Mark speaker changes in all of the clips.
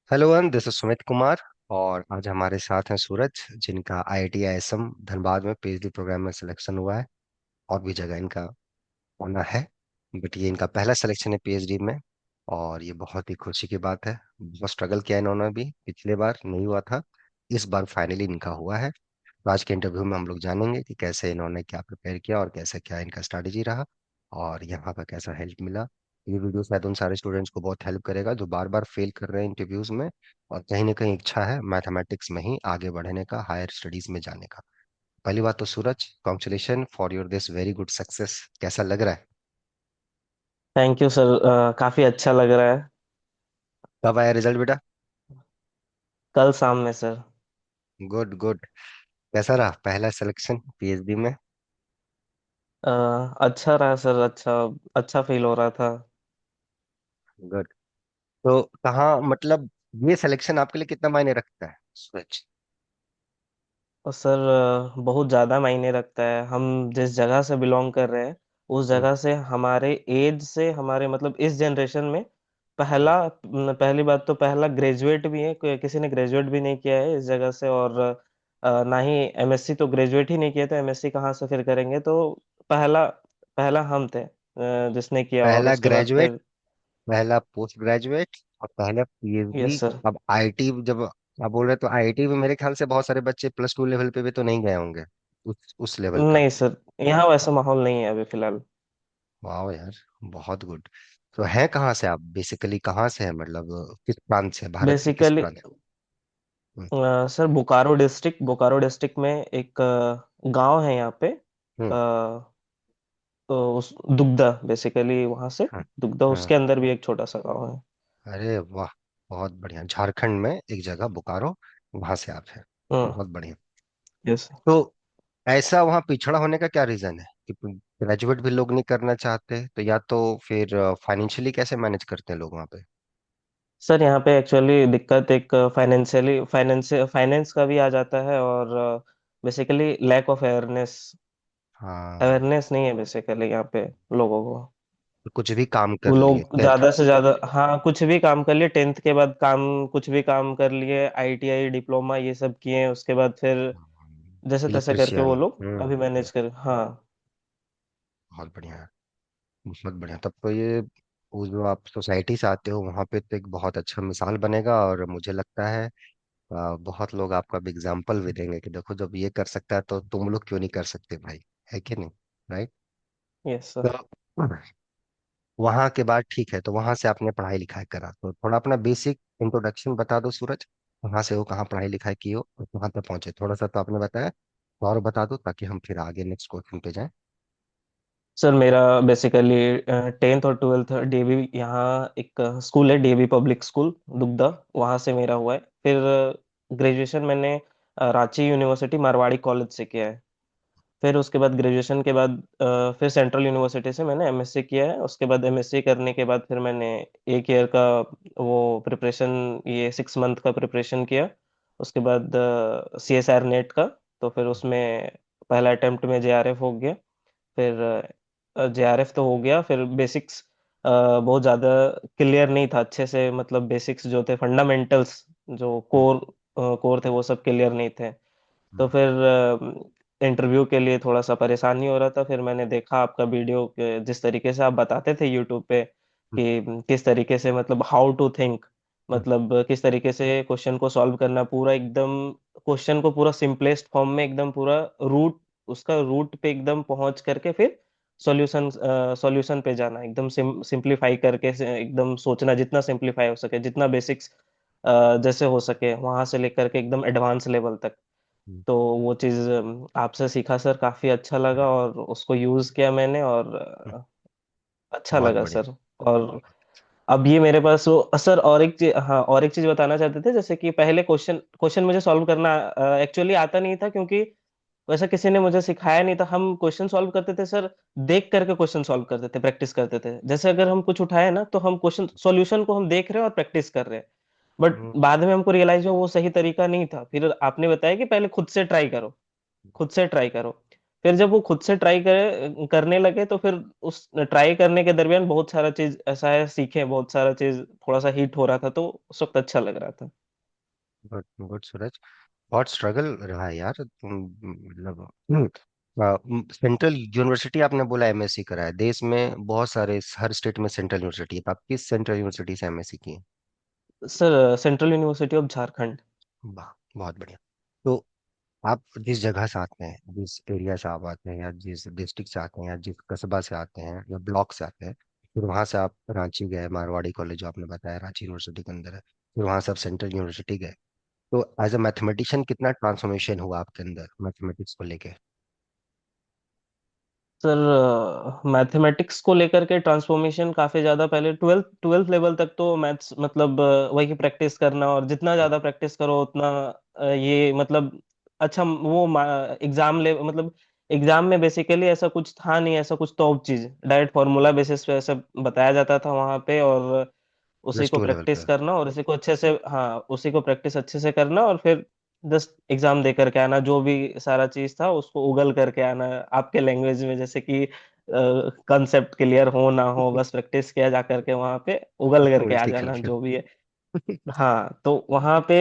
Speaker 1: Hello this is Sumit Kumar. और आज हमारे साथ हैं सूरज, जिनका आईआईटी आईएसएम धनबाद में पीएचडी प्रोग्राम में सिलेक्शन हुआ है। और भी जगह इनका होना है, बट ये इनका पहला सिलेक्शन है पीएचडी में। और ये बहुत ही खुशी की बात है। बहुत स्ट्रगल किया इन्होंने भी, पिछले बार नहीं हुआ था, इस बार फाइनली इनका हुआ है। तो आज के इंटरव्यू में हम लोग जानेंगे कि कैसे इन्होंने क्या प्रिपेयर किया और कैसे क्या इनका स्ट्रैटेजी रहा और यहाँ पर कैसा हेल्प मिला। ये वीडियो शायद उन सारे स्टूडेंट्स को बहुत हेल्प करेगा जो बार बार फेल कर रहे हैं इंटरव्यूज में, और कहीं ना कहीं इच्छा है मैथमेटिक्स में ही आगे बढ़ने का, हायर स्टडीज में जाने का। पहली बात तो Suraj, congratulation for your this very good success. कैसा लग रहा है?
Speaker 2: Thank you sir. काफी अच्छा लग रहा है।
Speaker 1: कब आया रिजल्ट बेटा?
Speaker 2: कल शाम में सर।
Speaker 1: Good good. कैसा रहा पहला सिलेक्शन पीएचडी में?
Speaker 2: अ, अच्छा रहा सर। अच्छा अच्छा फील हो रहा था।
Speaker 1: गुड। तो कहाँ मतलब, ये सिलेक्शन आपके लिए कितना मायने रखता है सूरज?
Speaker 2: और सर बहुत ज़्यादा मायने रखता है। हम जिस जगह से बिलोंग कर रहे हैं उस
Speaker 1: हम्म,
Speaker 2: जगह से हमारे एज से हमारे मतलब इस जनरेशन में
Speaker 1: हम्म।
Speaker 2: पहली बात तो पहला ग्रेजुएट भी है। किसी ने ग्रेजुएट भी नहीं किया है इस जगह से। और ना ही एमएससी, तो ग्रेजुएट ही नहीं किया तो एमएससी कहाँ से फिर करेंगे। तो पहला पहला हम थे जिसने किया। और
Speaker 1: पहला
Speaker 2: उसके बाद
Speaker 1: ग्रेजुएट,
Speaker 2: फिर
Speaker 1: पहला पोस्ट ग्रेजुएट, और पहला
Speaker 2: यस
Speaker 1: पीएचडी।
Speaker 2: सर।
Speaker 1: अब आईटी जब आप बोल रहे तो आईटी में मेरे ख्याल से बहुत सारे बच्चे +2 लेवल पे भी तो नहीं गए होंगे, उस लेवल पे।
Speaker 2: नहीं सर, यहाँ वैसा माहौल नहीं है अभी फिलहाल।
Speaker 1: वाह यार, बहुत गुड। तो है कहाँ से आप, बेसिकली कहाँ से है, मतलब किस प्रांत से, भारत के किस
Speaker 2: बेसिकली
Speaker 1: प्रांत? हम्म,
Speaker 2: सर बोकारो डिस्ट्रिक्ट में एक गांव है यहाँ पे।
Speaker 1: हम्म,
Speaker 2: तो उस दुग्धा, बेसिकली वहां से
Speaker 1: हाँ,
Speaker 2: दुग्धा,
Speaker 1: हाँ।
Speaker 2: उसके अंदर भी एक छोटा सा गांव है।
Speaker 1: अरे वाह, बहुत बढ़िया। झारखंड में एक जगह बोकारो, वहां से आप हैं।
Speaker 2: हाँ।
Speaker 1: बहुत बढ़िया।
Speaker 2: यस।
Speaker 1: तो ऐसा वहाँ पिछड़ा होने का क्या रीजन है कि ग्रेजुएट भी लोग नहीं करना चाहते? तो या तो फिर फाइनेंशियली कैसे मैनेज करते हैं लोग वहाँ पे?
Speaker 2: सर यहाँ पे एक्चुअली दिक्कत एक फाइनेंस का भी आ जाता है। और बेसिकली लैक ऑफ अवेयरनेस
Speaker 1: हाँ,
Speaker 2: अवेयरनेस नहीं है बेसिकली यहाँ पे लोगों को।
Speaker 1: तो कुछ भी काम कर
Speaker 2: वो
Speaker 1: लिए
Speaker 2: लोग
Speaker 1: 10th।
Speaker 2: ज्यादा से ज्यादा, हाँ, कुछ भी काम कर लिए। टेंथ के बाद काम, कुछ भी काम कर लिए। आईटीआई डिप्लोमा ये सब किए, उसके बाद फिर जैसे तैसे करके वो
Speaker 1: इलेक्ट्रिशियन।
Speaker 2: लोग अभी
Speaker 1: हम्म।
Speaker 2: मैनेज कर। हाँ।
Speaker 1: बहुत बढ़िया है, बहुत बढ़िया। तब तो ये, वो जो आप सोसाइटी से आते हो वहाँ पे तो एक बहुत अच्छा मिसाल बनेगा, और मुझे लगता है बहुत लोग आपका भी एग्जाम्पल भी देंगे कि देखो जब ये कर सकता है तो तुम लोग क्यों नहीं कर सकते भाई, है कि नहीं? राइट।
Speaker 2: Yes sir.
Speaker 1: तो वहां के बाद ठीक है, तो वहां से आपने पढ़ाई लिखाई करा, तो थोड़ा अपना बेसिक इंट्रोडक्शन बता दो सूरज। कहाँ से हो, कहाँ पढ़ाई लिखाई की हो, और कहाँ तक पहुंचे, थोड़ा सा तो आपने बताया, तो और बता दो ताकि हम फिर आगे नेक्स्ट क्वेश्चन पे जाएं।
Speaker 2: सर मेरा बेसिकली टेंथ और ट्वेल्थ डीएवी, यहाँ एक स्कूल है डीएवी पब्लिक स्कूल दुग्धा, वहाँ से मेरा हुआ है। फिर ग्रेजुएशन मैंने रांची यूनिवर्सिटी मारवाड़ी कॉलेज से किया है। फिर उसके बाद ग्रेजुएशन के बाद फिर सेंट्रल यूनिवर्सिटी से मैंने एमएससी किया है। उसके बाद एमएससी करने के बाद फिर मैंने एक ईयर का वो प्रिपरेशन, ये 6 मंथ का प्रिपरेशन किया। उसके बाद सीएसआर नेट का, तो फिर उसमें पहला अटेम्प्ट में जेआरएफ हो गया। फिर जेआरएफ तो हो गया। फिर बेसिक्स बहुत ज़्यादा क्लियर नहीं था अच्छे से, मतलब बेसिक्स जो थे, फंडामेंटल्स जो
Speaker 1: हम्म,
Speaker 2: कोर थे वो सब क्लियर नहीं थे। तो
Speaker 1: हम्म,
Speaker 2: फिर इंटरव्यू के लिए थोड़ा सा परेशानी हो रहा था। फिर मैंने देखा आपका वीडियो के जिस तरीके से आप बताते थे यूट्यूब पे
Speaker 1: हम्म,
Speaker 2: कि किस तरीके से, मतलब हाउ टू थिंक,
Speaker 1: हम्म,
Speaker 2: मतलब किस तरीके से क्वेश्चन को सॉल्व करना, पूरा एकदम क्वेश्चन को पूरा सिंपलेस्ट फॉर्म में, एकदम पूरा रूट, उसका रूट पे एकदम पहुंच करके फिर सॉल्यूशन सॉल्यूशन पे जाना, एकदम सिंप्लीफाई करके एकदम सोचना जितना सिंप्लीफाई हो सके, जितना बेसिक्स जैसे हो सके वहां से लेकर के एकदम एडवांस लेवल तक।
Speaker 1: हम्म,
Speaker 2: तो वो चीज़ आपसे सीखा सर, काफ़ी अच्छा लगा और उसको यूज़ किया मैंने। और
Speaker 1: हम्म।
Speaker 2: अच्छा
Speaker 1: बहुत
Speaker 2: लगा
Speaker 1: बढ़िया।
Speaker 2: सर। और अब ये मेरे पास वो सर, और एक चीज, हाँ, और एक चीज बताना चाहते थे। जैसे कि पहले क्वेश्चन क्वेश्चन मुझे सॉल्व करना एक्चुअली आता नहीं था, क्योंकि वैसा किसी ने मुझे सिखाया नहीं था। हम क्वेश्चन सॉल्व करते थे सर, देख करके क्वेश्चन सॉल्व करते थे, प्रैक्टिस करते थे। जैसे अगर हम कुछ उठाए ना, तो हम क्वेश्चन सॉल्यूशन को हम देख रहे हैं और प्रैक्टिस कर रहे हैं। बट
Speaker 1: हम्म,
Speaker 2: बाद में हमको रियलाइज हुआ वो सही तरीका नहीं था। फिर आपने बताया कि पहले खुद से ट्राई करो, खुद से ट्राई करो। फिर जब वो खुद से ट्राई करे करने लगे तो फिर उस ट्राई करने के दरमियान बहुत सारा चीज ऐसा है सीखे, बहुत सारा चीज थोड़ा सा हिट हो रहा था, तो उस वक्त अच्छा लग रहा था।
Speaker 1: गुड गुड सूरज। बहुत स्ट्रगल रहा है यार तुम, मतलब सेंट्रल यूनिवर्सिटी आपने बोला एमएससी करा है, देश में बहुत सारे हर स्टेट में सेंट्रल यूनिवर्सिटी है, तो आप किस सेंट्रल यूनिवर्सिटी से एमएससी किए?
Speaker 2: Sir central university of Jharkhand.
Speaker 1: वाह, बहुत बढ़िया। तो आप जिस जगह से आते हैं, जिस एरिया से आप आते हैं, या जिस डिस्ट्रिक्ट से आते हैं, या जिस कस्बा से आते हैं, या ब्लॉक से आते हैं, फिर वहां से आप रांची गए, मारवाड़ी कॉलेज जो आपने बताया रांची यूनिवर्सिटी के अंदर है, फिर वहां से आप सेंट्रल यूनिवर्सिटी गए, तो एज अ मैथमेटिशियन कितना ट्रांसफॉर्मेशन हुआ आपके अंदर मैथमेटिक्स को लेके?
Speaker 2: सर मैथमेटिक्स को लेकर के ट्रांसफॉर्मेशन काफी ज्यादा, पहले ट्वेल्थ ट्वेल्थ लेवल तक तो मैथ्स मतलब वही प्रैक्टिस करना, और जितना ज्यादा प्रैक्टिस करो उतना ये मतलब अच्छा वो एग्जाम ले मतलब एग्जाम में बेसिकली ऐसा कुछ था नहीं, ऐसा कुछ टॉप चीज डायरेक्ट फॉर्मूला बेसिस पे ऐसा बताया जाता था वहां पे, और उसी
Speaker 1: प्लस
Speaker 2: को
Speaker 1: टू लेवल
Speaker 2: प्रैक्टिस
Speaker 1: पे?
Speaker 2: करना और उसी को अच्छे से, हाँ उसी को प्रैक्टिस अच्छे से करना, और फिर जस्ट एग्जाम दे करके आना, जो भी सारा चीज था उसको उगल करके आना आपके लैंग्वेज में, जैसे कि कंसेप्ट क्लियर हो ना हो, बस प्रैक्टिस किया जा करके वहां पे उगल करके आ
Speaker 1: उल्टी
Speaker 2: जाना
Speaker 1: करके।
Speaker 2: जो भी है। हाँ तो वहां पे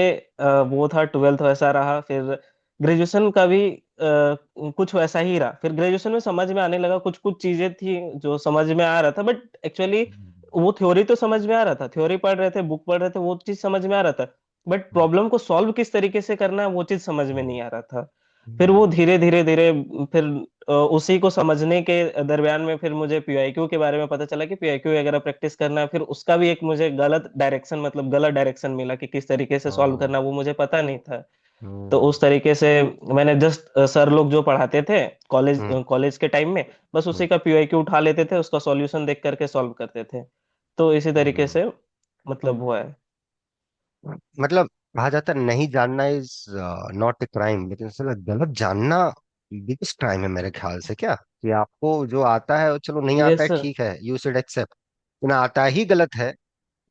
Speaker 2: वो था, ट्वेल्थ वैसा रहा, फिर ग्रेजुएशन का भी कुछ वैसा ही रहा। फिर ग्रेजुएशन में समझ में आने लगा, कुछ कुछ चीजें थी जो समझ में आ रहा था, बट एक्चुअली वो थ्योरी तो समझ में आ रहा था, थ्योरी पढ़ रहे थे, बुक पढ़ रहे थे, वो चीज समझ में आ रहा था, बट प्रॉब्लम को सॉल्व किस तरीके से करना है वो चीज समझ में नहीं आ रहा था। फिर वो धीरे धीरे धीरे फिर उसी को समझने के दरमियान में फिर मुझे पीआईक्यू के बारे में पता चला कि पीआईक्यू अगर प्रैक्टिस करना है, फिर उसका भी एक मुझे गलत डायरेक्शन मतलब गलत डायरेक्शन मिला कि किस तरीके से सॉल्व करना है, वो मुझे पता नहीं था। तो उस तरीके से मैंने जस्ट सर लोग जो पढ़ाते थे कॉलेज कॉलेज के टाइम में, बस उसी का पीआईक्यू उठा लेते थे, उसका सॉल्यूशन देख करके सॉल्व करते थे। तो इसी तरीके से मतलब हुआ है।
Speaker 1: मतलब कहा जाता है नहीं जानना इज नॉट ए क्राइम, लेकिन साला गलत जानना बिगेस्ट क्राइम है मेरे ख्याल से। क्या कि आपको जो आता है, चलो नहीं आता
Speaker 2: यस
Speaker 1: है
Speaker 2: सर।
Speaker 1: ठीक है, यू शुड एक्सेप्ट, ना आता ही गलत है,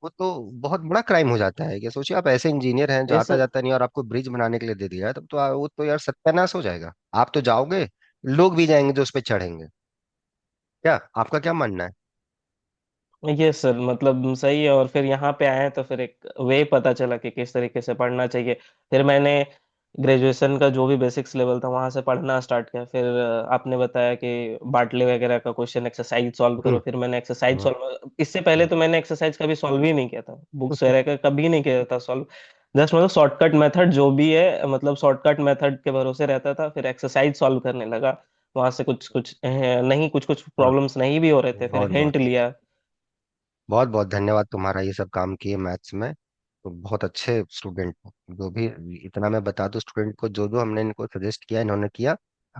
Speaker 1: वो तो बहुत बड़ा क्राइम हो जाता है। कि सोचिए आप ऐसे इंजीनियर हैं जो
Speaker 2: यस
Speaker 1: आता
Speaker 2: सर।
Speaker 1: जाता नहीं, और आपको ब्रिज बनाने के लिए दे दिया है, तब तो वो तो यार सत्यानाश हो जाएगा। आप तो जाओगे, लोग भी जाएंगे जो उस पर चढ़ेंगे। क्या आपका क्या मानना है?
Speaker 2: ये सर मतलब सही है, और फिर यहाँ पे आए तो फिर एक वे पता चला कि किस तरीके से पढ़ना चाहिए। फिर मैंने ग्रेजुएशन का जो भी बेसिक्स लेवल था वहां से पढ़ना स्टार्ट किया। फिर आपने बताया कि बाटले वगैरह का क्वेश्चन एक्सरसाइज सॉल्व करो,
Speaker 1: हम्म।
Speaker 2: फिर मैंने एक्सरसाइज
Speaker 1: हम्म।
Speaker 2: सॉल्व, इससे पहले
Speaker 1: हम्म।
Speaker 2: तो मैंने एक्सरसाइज कभी सॉल्व ही नहीं किया था, बुक्स वगैरह का कभी नहीं किया था सॉल्व। जस्ट मतलब शॉर्टकट मेथड जो भी है, मतलब शॉर्टकट मेथड के भरोसे रहता था, फिर एक्सरसाइज सॉल्व करने लगा। वहां से कुछ कुछ नहीं, कुछ कुछ
Speaker 1: हाँ,
Speaker 2: प्रॉब्लम्स नहीं भी हो रहे थे, फिर
Speaker 1: बहुत बहुत
Speaker 2: हिंट लिया।
Speaker 1: बहुत बहुत धन्यवाद तुम्हारा, ये सब काम किए मैथ्स में, तो बहुत अच्छे स्टूडेंट हो जो भी। इतना मैं बता दूं स्टूडेंट को, जो जो हमने इनको सजेस्ट किया इन्होंने किया।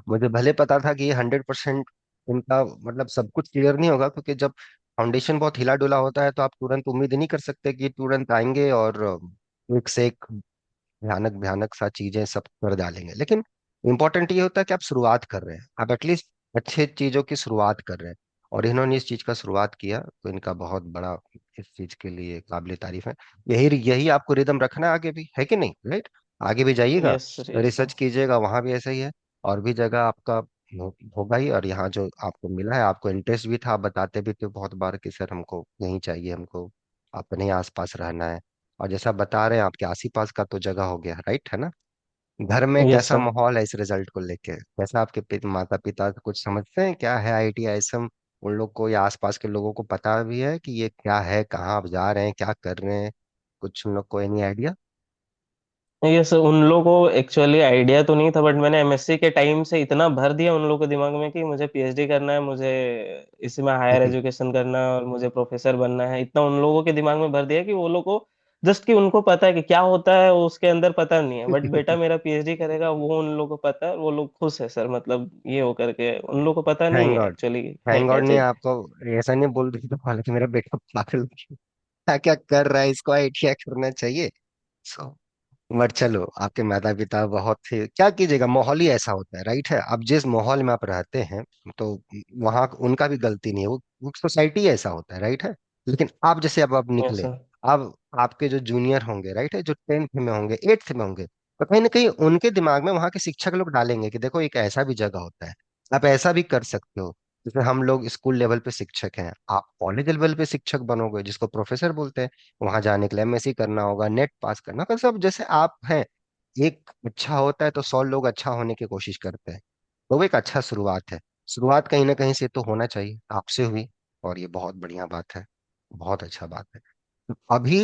Speaker 1: मुझे भले पता था कि ये 100% इनका मतलब सब कुछ क्लियर नहीं होगा, क्योंकि जब फाउंडेशन बहुत हिला डुला होता है तो आप तुरंत उम्मीद नहीं कर सकते कि तुरंत आएंगे और एक से एक भयानक भयानक सा चीजें सब कर डालेंगे। लेकिन इंपॉर्टेंट ये होता है कि आप शुरुआत कर रहे हैं, आप एटलीस्ट अच्छे चीजों की शुरुआत कर रहे हैं, और इन्होंने इस चीज का शुरुआत किया, तो इनका बहुत बड़ा इस चीज के लिए काबिल तारीफ है। यही यही आपको रिदम रखना है आगे भी, है कि नहीं, राइट? आगे भी जाइएगा,
Speaker 2: yes sir, yes
Speaker 1: research
Speaker 2: sir.
Speaker 1: कीजिएगा, वहां भी ऐसा ही है, और भी जगह आपका होगा ही। और यहाँ जो आपको मिला है, आपको इंटरेस्ट भी था, आप बताते भी थे बहुत बार कि सर हमको यहीं चाहिए, हमको अपने आसपास रहना है। और जैसा बता रहे हैं, आपके आस ही पास का तो जगह हो गया, राइट है ना? घर में
Speaker 2: यस
Speaker 1: कैसा
Speaker 2: सर।
Speaker 1: माहौल है इस रिजल्ट को लेके? कैसा आपके माता पिता कुछ समझते हैं क्या है आईटी आईएसएम? उन लोग को या आसपास के लोगों को पता भी है कि ये क्या है, कहाँ आप जा रहे हैं, क्या कर रहे हैं? कुछ उन लोग को एनी आइडिया?
Speaker 2: यस सर, उन लोगों को एक्चुअली आइडिया तो नहीं था, बट मैंने एमएससी के टाइम से इतना भर दिया उन लोगों के दिमाग में कि मुझे पीएचडी करना है, मुझे इसी में हायर एजुकेशन करना है और मुझे प्रोफेसर बनना है, इतना उन लोगों के दिमाग में भर दिया कि वो लोग को जस्ट कि उनको पता है कि क्या होता है वो उसके अंदर पता नहीं है, बट बेटा मेरा पीएचडी करेगा वो उन लोगों को पता है, और वो लोग खुश है सर, मतलब ये हो करके उन लोगों को पता नहीं
Speaker 1: थैंक
Speaker 2: है
Speaker 1: गॉड।
Speaker 2: एक्चुअली है
Speaker 1: थैंक
Speaker 2: क्या
Speaker 1: गॉड नहीं
Speaker 2: चीज।
Speaker 1: आपको ऐसा नहीं बोल रही, तो हालांकि मेरा बेटा पागल क्या क्या कर रहा है, इसको आईटीआई करना चाहिए। सो बट चलो, आपके माता पिता बहुत ही, क्या कीजिएगा, माहौल ही ऐसा होता है, राइट है? अब जिस माहौल में आप रहते हैं, तो वहाँ उनका भी गलती नहीं है, वो सोसाइटी ऐसा होता है, राइट है? लेकिन आप जैसे अब
Speaker 2: यस
Speaker 1: निकले,
Speaker 2: सर।
Speaker 1: अब आपके जो जूनियर होंगे, राइट है, जो 10th में होंगे, 8th में होंगे, तो कहीं ना कहीं उनके दिमाग में वहाँ के शिक्षक लोग डालेंगे कि देखो एक ऐसा भी जगह होता है। आप ऐसा भी कर सकते हो, जैसे हम लोग स्कूल लेवल पे शिक्षक हैं, आप कॉलेज लेवल पे शिक्षक बनोगे जिसको प्रोफेसर बोलते हैं। वहां जाने के लिए एमएससी करना होगा, नेट पास करना होगा, सब जैसे आप हैं। एक अच्छा होता है तो 100 लोग अच्छा होने की कोशिश करते हैं। तो वो एक अच्छा शुरुआत है। शुरुआत कहीं ना कहीं से तो होना चाहिए, आपसे हुई। और ये बहुत बढ़िया बात है, बहुत अच्छा बात है। अभी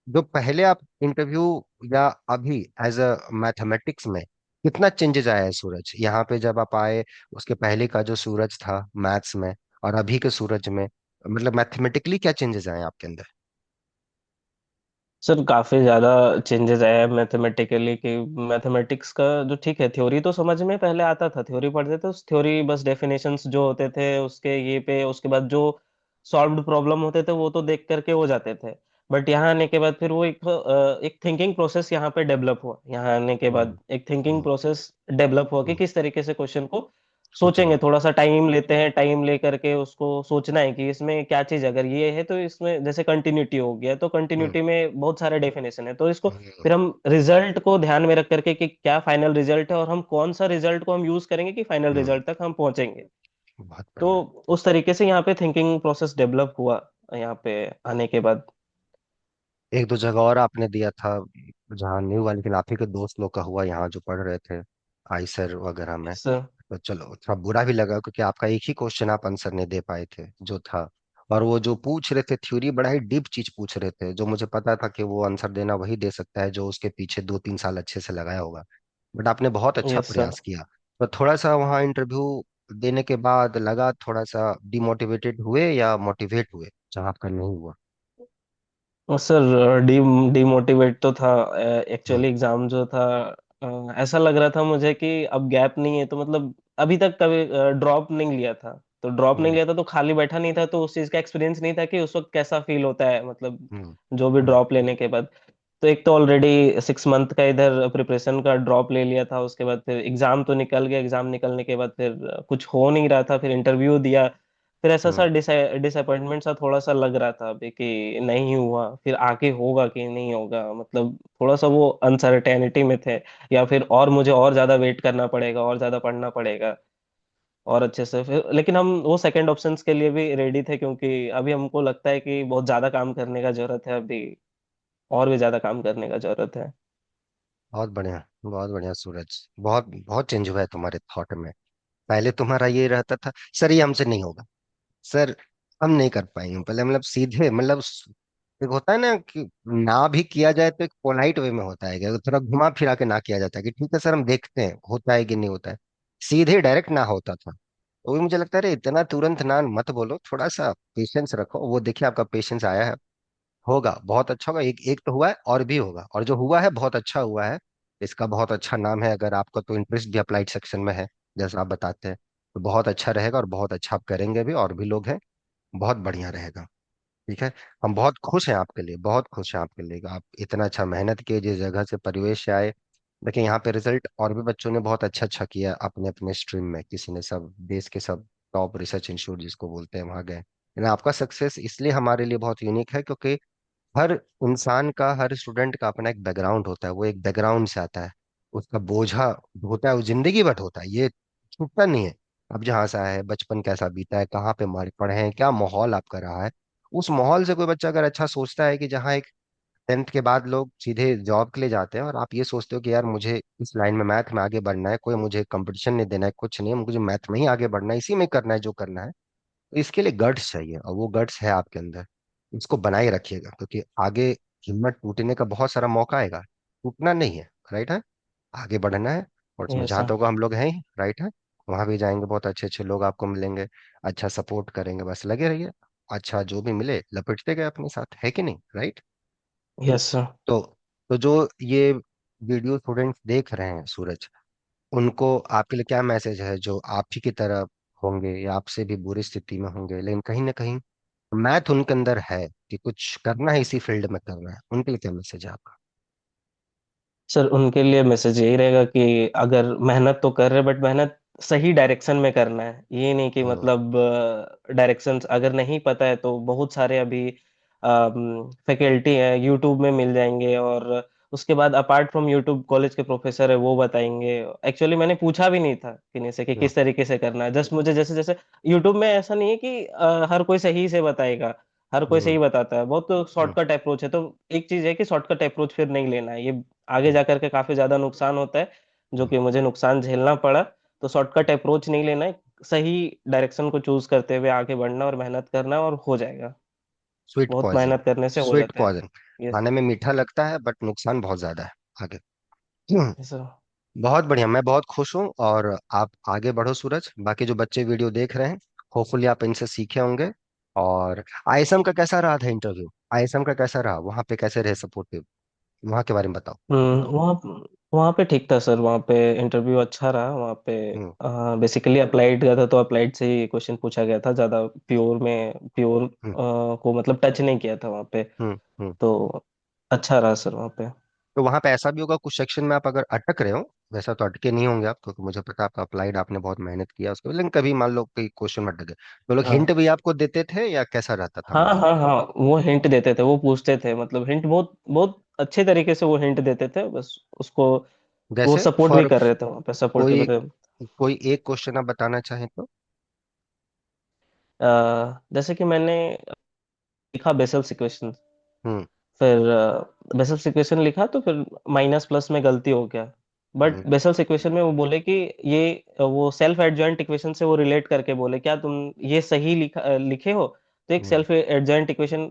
Speaker 1: जो पहले आप इंटरव्यू, या अभी एज अ मैथमेटिक्स में कितना चेंजेस आया है सूरज, यहाँ पे जब आप आए, उसके पहले का जो सूरज था मैथ्स में, और अभी के सूरज में, मतलब मैथमेटिकली क्या चेंजेस आए हैं आपके अंदर?
Speaker 2: सर काफी ज्यादा चेंजेस आया है मैथमेटिकली। कि मैथमेटिक्स का जो ठीक है, थ्योरी तो समझ में पहले आता था, थ्योरी पढ़ते थे, उस थ्योरी बस डेफिनेशंस जो होते थे उसके ये पे, उसके बाद जो सॉल्व्ड प्रॉब्लम होते थे वो तो देख करके हो जाते थे। बट यहाँ आने के बाद फिर वो एक थिंकिंग प्रोसेस यहाँ पे डेवलप हुआ। यहाँ आने के बाद
Speaker 1: हम्म।
Speaker 2: एक थिंकिंग
Speaker 1: हम्म।
Speaker 2: प्रोसेस डेवलप हुआ कि
Speaker 1: हम्म।
Speaker 2: किस तरीके से क्वेश्चन को
Speaker 1: सोचेंगे।
Speaker 2: सोचेंगे। थोड़ा सा टाइम लेते हैं, टाइम ले करके उसको सोचना है कि इसमें क्या चीज अगर ये है तो इसमें जैसे कंटिन्यूटी हो गया तो
Speaker 1: हम्म।
Speaker 2: कंटिन्यूटी में बहुत सारे डेफिनेशन है, तो इसको
Speaker 1: हम्म।
Speaker 2: फिर हम रिजल्ट को ध्यान में रख करके कि क्या फाइनल रिजल्ट है और हम कौन सा रिजल्ट को हम यूज करेंगे कि फाइनल
Speaker 1: हम्म।
Speaker 2: रिजल्ट तक हम पहुंचेंगे।
Speaker 1: बहुत
Speaker 2: तो
Speaker 1: बढ़िया।
Speaker 2: उस तरीके से यहाँ पे थिंकिंग प्रोसेस डेवलप हुआ यहाँ पे आने के बाद।
Speaker 1: एक दो जगह और आपने दिया था जहाँ न्यू वाली, लेकिन आप ही के दोस्त लोग का हुआ यहाँ जो पढ़ रहे थे, आईसर वगैरह में।
Speaker 2: इस
Speaker 1: तो चलो थोड़ा बुरा भी लगा, क्योंकि आपका एक ही क्वेश्चन आप आंसर नहीं दे पाए थे जो था। और वो जो पूछ रहे थे थ्योरी, बड़ा ही डीप चीज पूछ रहे थे, जो मुझे पता था कि वो आंसर देना वही दे सकता है जो उसके पीछे 2-3 साल अच्छे से लगाया होगा। बट आपने बहुत अच्छा
Speaker 2: यस सर।
Speaker 1: प्रयास किया। तो थोड़ा सा वहाँ इंटरव्यू देने के बाद लगा, थोड़ा सा डिमोटिवेटेड हुए या मोटिवेट हुए जहाँ आपका नहीं हुआ?
Speaker 2: सर डीमोटिवेट तो था।
Speaker 1: हम्म।
Speaker 2: एक्चुअली एग्जाम जो था, ऐसा लग रहा था मुझे कि अब गैप नहीं है, तो मतलब अभी तक कभी ड्रॉप नहीं लिया था। तो ड्रॉप नहीं
Speaker 1: हम्म।
Speaker 2: लिया था तो खाली बैठा नहीं था, तो उस चीज का एक्सपीरियंस नहीं था कि उस वक्त कैसा फील होता है, मतलब
Speaker 1: हम्म।
Speaker 2: जो भी
Speaker 1: हम्म।
Speaker 2: ड्रॉप लेने के बाद। तो एक तो ऑलरेडी 6 मंथ का इधर प्रिपरेशन का ड्रॉप ले लिया था, उसके बाद फिर एग्जाम तो निकल गया, एग्जाम निकलने के बाद फिर कुछ हो नहीं रहा था, फिर इंटरव्यू दिया। फिर ऐसा सा
Speaker 1: हम्म।
Speaker 2: डिसअपॉइंटमेंट सा थोड़ा सा लग रहा था अभी कि नहीं हुआ, फिर आगे होगा कि नहीं होगा, मतलब थोड़ा सा वो अनसर्टेनिटी में थे। या फिर और मुझे और ज्यादा वेट करना पड़ेगा, और ज्यादा पढ़ना पड़ेगा और अच्छे से। फिर लेकिन हम वो सेकंड ऑप्शंस के लिए भी रेडी थे, क्योंकि अभी हमको लगता है कि बहुत ज्यादा काम करने का जरूरत है अभी, और भी ज्यादा काम करने का जरूरत है।
Speaker 1: बहुत बढ़िया, बहुत बढ़िया सूरज। बहुत बहुत चेंज हुआ है तुम्हारे थॉट में। पहले तुम्हारा ये रहता था, सर ये हमसे नहीं होगा, सर हम नहीं कर पाएंगे। पहले मतलब सीधे, मतलब एक होता है ना कि ना भी किया जाए तो एक पोलाइट वे में होता है, कि थोड़ा घुमा फिरा के ना किया जाता है कि ठीक है सर हम देखते हैं होता है कि नहीं होता है। सीधे डायरेक्ट ना होता था। तो भी मुझे लगता है, अरे इतना तुरंत ना मत बोलो, थोड़ा सा पेशेंस रखो। वो देखिए आपका पेशेंस आया है, होगा बहुत अच्छा होगा। एक एक तो हुआ है और भी होगा, और जो हुआ है बहुत अच्छा हुआ है। इसका बहुत अच्छा नाम है, अगर आपका तो इंटरेस्ट भी अप्लाइड सेक्शन में है जैसा आप बताते हैं, तो बहुत अच्छा रहेगा, और बहुत अच्छा आप करेंगे भी, और भी लोग हैं। बहुत बढ़िया रहेगा। ठीक है। हम बहुत खुश हैं आपके लिए, बहुत खुश हैं आपके लिए कि आप इतना अच्छा मेहनत किए, जिस जगह से परिवेश से आए। देखिए यहाँ पे रिजल्ट, और भी बच्चों ने बहुत अच्छा अच्छा किया अपने अपने स्ट्रीम में, किसी ने सब देश के सब टॉप रिसर्च इंस्टीट्यूट जिसको बोलते हैं वहां गए। लेकिन आपका सक्सेस इसलिए हमारे लिए बहुत यूनिक है, क्योंकि हर इंसान का, हर स्टूडेंट का अपना एक बैकग्राउंड होता है, वो एक बैकग्राउंड से आता है। उसका बोझा होता है, वो जिंदगी भर होता है, ये छूटता नहीं है। अब जहाँ से आया है, बचपन कैसा बीता है, कहाँ पे मारे पढ़े हैं, क्या माहौल आपका रहा है, उस माहौल से कोई बच्चा अगर अच्छा सोचता है कि जहाँ एक 10th के बाद लोग सीधे जॉब के लिए जाते हैं, और आप ये सोचते हो कि यार मुझे इस लाइन में मैथ में आगे बढ़ना है, कोई मुझे कंपटीशन नहीं देना है, कुछ नहीं है, मुझे मैथ में ही आगे बढ़ना है, इसी में करना है जो करना है। तो इसके लिए गट्स चाहिए, और वो गट्स है आपके अंदर। इसको बनाए रखिएगा, क्योंकि आगे हिम्मत टूटने का बहुत सारा मौका आएगा, टूटना नहीं है। राइट है, आगे बढ़ना है। और इसमें
Speaker 2: यस
Speaker 1: जहाँ
Speaker 2: सर।
Speaker 1: तक हम लोग हैं ही, राइट है, वहां भी जाएंगे, बहुत अच्छे अच्छे लोग आपको मिलेंगे, अच्छा सपोर्ट करेंगे, बस लगे रहिए। अच्छा जो भी मिले लपेटते गए अपने साथ, है कि नहीं, राइट?
Speaker 2: Yes sir.
Speaker 1: तो तो जो ये वीडियो स्टूडेंट्स देख रहे हैं सूरज, उनको आपके लिए क्या मैसेज है, जो आप ही की तरह होंगे या आपसे भी बुरी स्थिति में होंगे, लेकिन कहीं ना कहीं मैथ उनके अंदर है कि कुछ करना है, इसी फील्ड में करना है, उनके लिए क्या मैसेज है आपका?
Speaker 2: सर उनके लिए मैसेज यही रहेगा कि अगर मेहनत तो कर रहे, बट मेहनत सही डायरेक्शन में करना है। ये नहीं कि
Speaker 1: हम्म।
Speaker 2: मतलब डायरेक्शंस अगर नहीं पता है तो बहुत सारे अभी फैकल्टी है यूट्यूब में मिल जाएंगे, और उसके बाद अपार्ट फ्रॉम यूट्यूब कॉलेज के प्रोफेसर है वो बताएंगे। एक्चुअली मैंने पूछा भी नहीं था किन्हीं से कि
Speaker 1: हम्म,
Speaker 2: किस तरीके से करना है, जस्ट मुझे जैसे जैसे यूट्यूब में ऐसा नहीं है कि हर कोई सही से बताएगा, हर कोई
Speaker 1: हम्म,
Speaker 2: सही बताता है, बहुत तो
Speaker 1: हम्म,
Speaker 2: शॉर्टकट अप्रोच है। तो एक चीज है कि शॉर्टकट अप्रोच फिर नहीं लेना है, ये आगे
Speaker 1: हम्म,
Speaker 2: जाकर के काफी ज्यादा नुकसान होता है, जो
Speaker 1: हम्म।
Speaker 2: कि मुझे नुकसान झेलना पड़ा। तो शॉर्टकट अप्रोच नहीं लेना है, सही डायरेक्शन को चूज करते हुए आगे बढ़ना और मेहनत करना, और हो जाएगा।
Speaker 1: स्वीट
Speaker 2: बहुत
Speaker 1: पॉइजन।
Speaker 2: मेहनत करने से हो
Speaker 1: स्वीट
Speaker 2: जाता है।
Speaker 1: पॉइजन।
Speaker 2: यस।
Speaker 1: खाने में मीठा लगता है बट नुकसान बहुत ज्यादा है आगे। हम्म,
Speaker 2: यस सर।
Speaker 1: बहुत बढ़िया, मैं बहुत खुश हूँ। और आप आगे बढ़ो सूरज, बाकी जो बच्चे वीडियो देख रहे हैं, होपफुली आप इनसे सीखे होंगे। और आईएसएम का कैसा रहा था इंटरव्यू? आईएसएम का कैसा रहा, वहां पे कैसे रहे सपोर्टिव, वहां के बारे में बताओ।
Speaker 2: वहाँ वहाँ पे ठीक था सर, वहाँ पे इंटरव्यू अच्छा रहा। वहाँ पे
Speaker 1: हम्म,
Speaker 2: बेसिकली अप्लाइड गया था, तो अप्लाइड से ही क्वेश्चन पूछा गया था, ज़्यादा प्योर
Speaker 1: हम्म,
Speaker 2: को मतलब टच नहीं किया था वहाँ पे।
Speaker 1: हम्म, हम्म।
Speaker 2: तो अच्छा रहा सर वहाँ पे।
Speaker 1: तो वहां पे ऐसा भी होगा कुछ सेक्शन में आप अगर अटक रहे हो, वैसा तो अटके नहीं होंगे आप, क्योंकि मुझे पता है आपका अप्लाइड, आपने बहुत मेहनत किया उसके लिए, लेकिन कभी मान लो कोई क्वेश्चन में अटक गए, तो लोग हिंट
Speaker 2: हाँ
Speaker 1: भी आपको देते थे या कैसा रहता था
Speaker 2: हाँ
Speaker 1: माहौल?
Speaker 2: हाँ हाँ, वो हिंट देते थे, वो पूछते थे, मतलब हिंट बहुत बहुत अच्छे तरीके से वो हिंट देते थे, बस उसको वो
Speaker 1: जैसे
Speaker 2: सपोर्ट भी
Speaker 1: फॉर
Speaker 2: कर रहे थे वहाँ पे, सपोर्टिव
Speaker 1: कोई
Speaker 2: थे।
Speaker 1: कोई एक क्वेश्चन आप बताना चाहें तो।
Speaker 2: जैसे कि मैंने लिखा बेसल सिक्वेशन,
Speaker 1: हम्म,
Speaker 2: फिर बेसल सिक्वेशन लिखा तो फिर माइनस प्लस में गलती हो गया। बट
Speaker 1: हम्म,
Speaker 2: बेसल सिक्वेशन में वो बोले कि ये वो सेल्फ एडजॉइंट इक्वेशन से वो रिलेट करके बोले, क्या तुम ये सही लिखे हो? तो एक
Speaker 1: हम्म,
Speaker 2: सेल्फ एडजॉइंट इक्वेशन,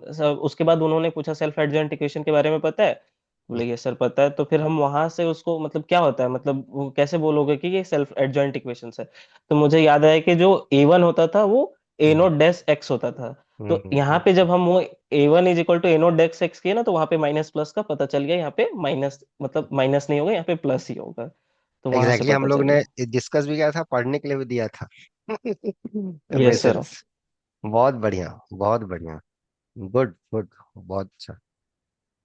Speaker 2: उसके बाद उन्होंने पूछा सेल्फ एडजॉइंट इक्वेशन के बारे में पता है?
Speaker 1: हम्म,
Speaker 2: बोले ये सर पता है। तो फिर हम वहां से उसको मतलब क्या होता है, मतलब वो कैसे बोलोगे कि ये सेल्फ एडजॉइंट इक्वेशन है? तो मुझे याद आया कि जो A1 होता था वो ए
Speaker 1: हम्म,
Speaker 2: नोट डैश एक्स होता था।
Speaker 1: हम्म,
Speaker 2: तो यहाँ पे जब हम वो A1 is equal to a note डेक्स एक्स किए ना, तो वहां पे माइनस प्लस का पता चल गया, यहाँ पे माइनस मतलब माइनस नहीं होगा, यहाँ पे प्लस ही होगा। तो वहां से
Speaker 1: एग्जैक्टली, हम
Speaker 2: पता
Speaker 1: लोग
Speaker 2: चल
Speaker 1: ने
Speaker 2: गया।
Speaker 1: डिस्कस भी किया था, पढ़ने के लिए भी दिया था।
Speaker 2: Yes sir.
Speaker 1: बेसल्स। बहुत बढ़िया, बहुत बढ़िया। गुड गुड, बहुत अच्छा।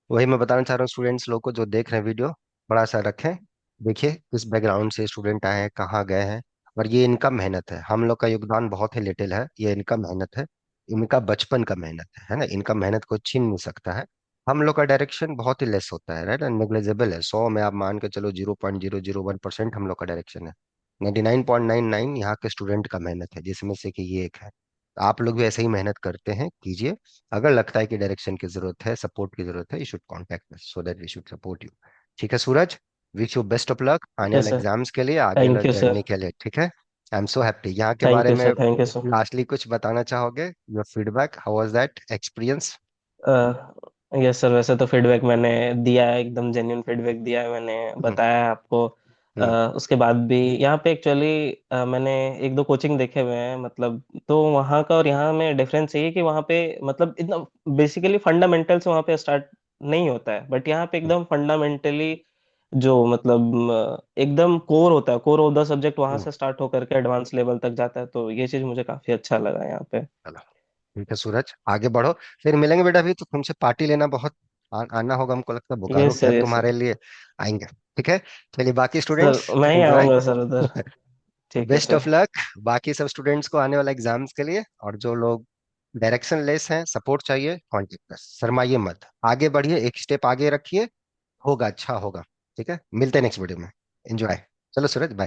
Speaker 1: वही मैं बताना चाह रहा हूँ स्टूडेंट्स लोग को जो देख रहे हैं वीडियो, बड़ा सा रखें। देखिए किस बैकग्राउंड से स्टूडेंट आए हैं, कहाँ गए हैं, और ये इनका मेहनत है, हम लोग का योगदान बहुत ही लिटिल है, ये इनका मेहनत है, इनका बचपन का मेहनत है ना, इनका मेहनत कोई छीन नहीं सकता है। हम लोग का डायरेक्शन बहुत ही लेस होता है, राइट, नेग्लिजिबल है, 100 में आप मान के चलो 0.001% हम लोग का डायरेक्शन है। 99.99 यहाँ के स्टूडेंट का मेहनत है, जिसमें से कि ये एक है। तो आप लोग भी ऐसे ही मेहनत करते हैं, कीजिए। अगर लगता है कि डायरेक्शन की जरूरत है, सपोर्ट की जरूरत है, you should contact us so that we should support you. ठीक है Suraj, wish you best of luck आने
Speaker 2: यस
Speaker 1: वाले
Speaker 2: सर।
Speaker 1: एग्जाम्स के लिए, आगे वाला
Speaker 2: थैंक यू
Speaker 1: जर्नी
Speaker 2: सर।
Speaker 1: के लिए, ठीक है। I am so happy. यहाँ के
Speaker 2: थैंक
Speaker 1: बारे
Speaker 2: यू
Speaker 1: में
Speaker 2: sir. Thank you sir.
Speaker 1: Lastly कुछ बताना चाहोगे, your feedback, how was that experience?
Speaker 2: Yes sir, वैसे तो फीडबैक मैंने दिया है, एकदम जेन्युइन फीडबैक दिया है, मैंने
Speaker 1: हम्म,
Speaker 2: बताया है आपको।
Speaker 1: हम्म,
Speaker 2: उसके बाद भी यहाँ पे एक्चुअली मैंने एक दो कोचिंग देखे हुए हैं, मतलब तो वहाँ का और यहाँ में डिफरेंस ये है कि वहाँ पे मतलब इतना बेसिकली फंडामेंटल से वहाँ पे स्टार्ट नहीं होता है, बट यहाँ पे एकदम फंडामेंटली जो मतलब एकदम कोर होता है, कोर ऑफ द सब्जेक्ट वहाँ
Speaker 1: हम्म।
Speaker 2: से स्टार्ट होकर के एडवांस लेवल तक जाता है, तो ये चीज़ मुझे काफी अच्छा लगा यहाँ पे।
Speaker 1: चलो, ठीक है सूरज, आगे बढ़ो, फिर मिलेंगे बेटा। अभी तो तुमसे पार्टी लेना बहुत आना होगा, हमको लगता है बोकारो
Speaker 2: यस
Speaker 1: क्या
Speaker 2: सर। यस
Speaker 1: तुम्हारे
Speaker 2: सर।
Speaker 1: लिए आएंगे। ठीक है, चलिए बाकी
Speaker 2: सर
Speaker 1: स्टूडेंट्स
Speaker 2: मैं ही
Speaker 1: एंजॉय।
Speaker 2: आऊंगा सर उधर। ठीक है
Speaker 1: बेस्ट ऑफ
Speaker 2: सर।
Speaker 1: लक बाकी सब स्टूडेंट्स को आने वाला एग्जाम्स के लिए। और जो लोग डायरेक्शन लेस हैं, सपोर्ट चाहिए, कांटेक्ट कर, शर्माइए मत, आगे बढ़िए, एक स्टेप आगे रखिए, होगा अच्छा होगा। ठीक है, मिलते हैं नेक्स्ट वीडियो में। एंजॉय। चलो सूरज, बाय।